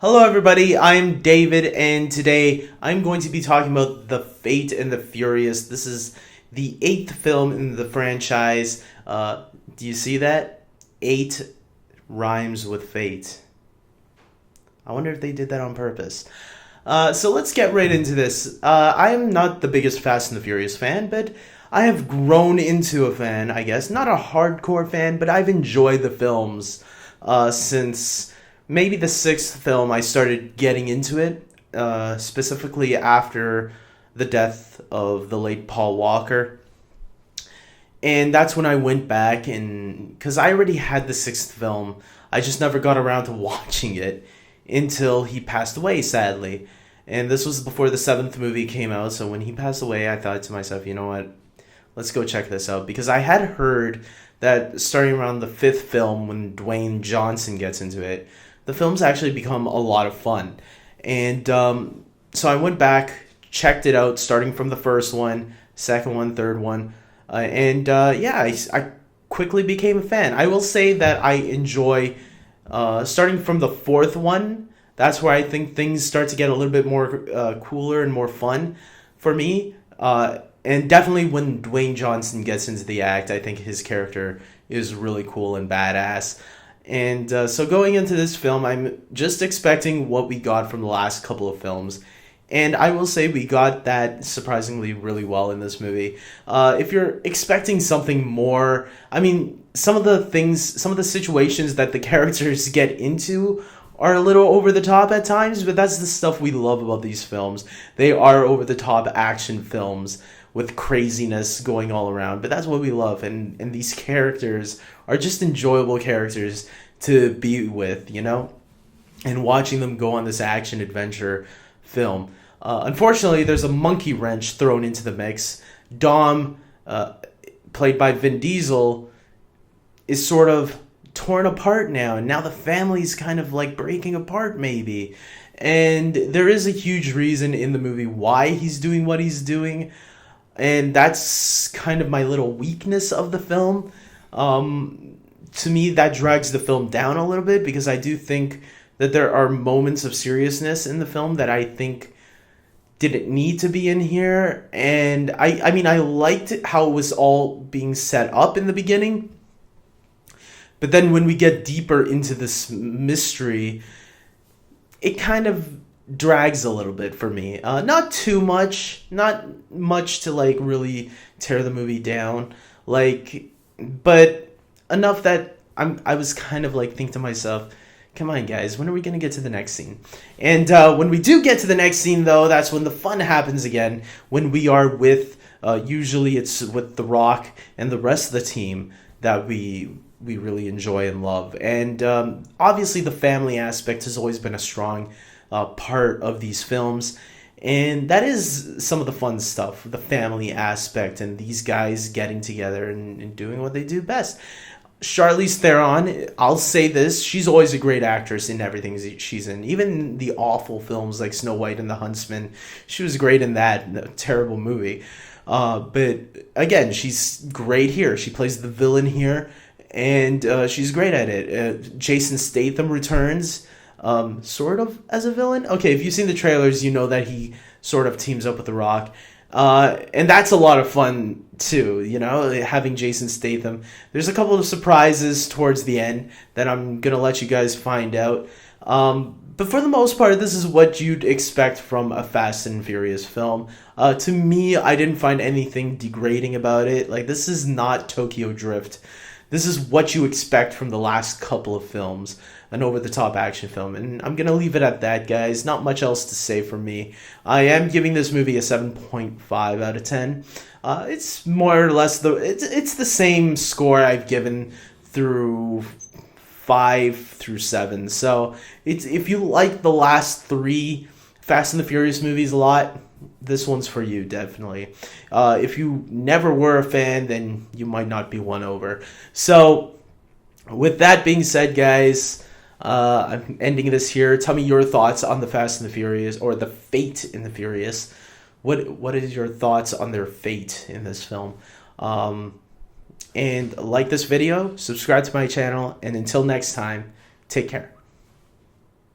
Hello everybody, I'm David, and today I'm going to be talking about The Fate and the Furious. This is the 8th film in the franchise. Do you see that? 8 rhymes with fate. I wonder if they did that on purpose. So let's get right into this. I am not the biggest Fast and the Furious fan, but I have grown into a fan, I guess. Not a hardcore fan, but I've enjoyed the films since maybe the 6th film. I started getting into it, specifically after the death of the late Paul Walker. And that's when I went back, and because I already had the 6th film, I just never got around to watching it until he passed away, sadly. And this was before the 7th movie came out, so when he passed away, I thought to myself, you know what, let's go check this out. Because I had heard that starting around the 5th film, when Dwayne Johnson gets into it, the films actually become a lot of fun. And so I went back, checked it out, starting from the first one, second one, third one. I quickly became a fan. I will say that I enjoy starting from the 4th one. That's where I think things start to get a little bit more cooler and more fun for me. And definitely when Dwayne Johnson gets into the act, I think his character is really cool and badass. And so going into this film, I'm just expecting what we got from the last couple of films. And I will say we got that surprisingly really well in this movie. If you're expecting something more, I mean, some of the situations that the characters get into are a little over the top at times, but that's the stuff we love about these films. They are over the top action films with craziness going all around, but that's what we love, and these characters are just enjoyable characters to be with, you know, and watching them go on this action adventure film. Unfortunately, there's a monkey wrench thrown into the mix. Dom, played by Vin Diesel, is sort of torn apart now, and now the family's kind of like breaking apart maybe, and there is a huge reason in the movie why he's doing what he's doing. And that's kind of my little weakness of the film. To me, that drags the film down a little bit, because I do think that there are moments of seriousness in the film that I think didn't need to be in here. And I mean, I liked how it was all being set up in the beginning. But then when we get deeper into this mystery, it kind of drags a little bit for me. Not too much, not much to like really tear the movie down, like, but enough that I was kind of like thinking to myself, come on guys, when are we gonna get to the next scene? And when we do get to the next scene though, that's when the fun happens again, when we are with usually it's with The Rock and the rest of the team that we really enjoy and love. And obviously the family aspect has always been a strong part of these films, and that is some of the fun stuff, the family aspect, and these guys getting together and doing what they do best. Charlize Theron, I'll say this, she's always a great actress in everything she's in, even the awful films like Snow White and the Huntsman. She was great in that terrible movie, but again, she's great here. She plays the villain here, and she's great at it. Jason Statham returns, sort of as a villain. Okay, if you've seen the trailers, you know that he sort of teams up with The Rock. And that's a lot of fun too, you know, having Jason Statham. There's a couple of surprises towards the end that I'm going to let you guys find out. But for the most part, this is what you'd expect from a Fast and Furious film. To me, I didn't find anything degrading about it. Like, this is not Tokyo Drift. This is what you expect from the last couple of films, an over-the-top action film. And I'm going to leave it at that, guys. Not much else to say from me. I am giving this movie a 7.5 out of 10. It's more or less it's the same score I've given through 5 through 7. So if you like the last 3 Fast and the Furious movies a lot, this one's for you, definitely. If you never were a fan, then you might not be won over. So, with that being said, guys, I'm ending this here. Tell me your thoughts on the Fast and the Furious, or the Fate in the Furious. What is your thoughts on their fate in this film? And like this video, subscribe to my channel, and until next time, take care.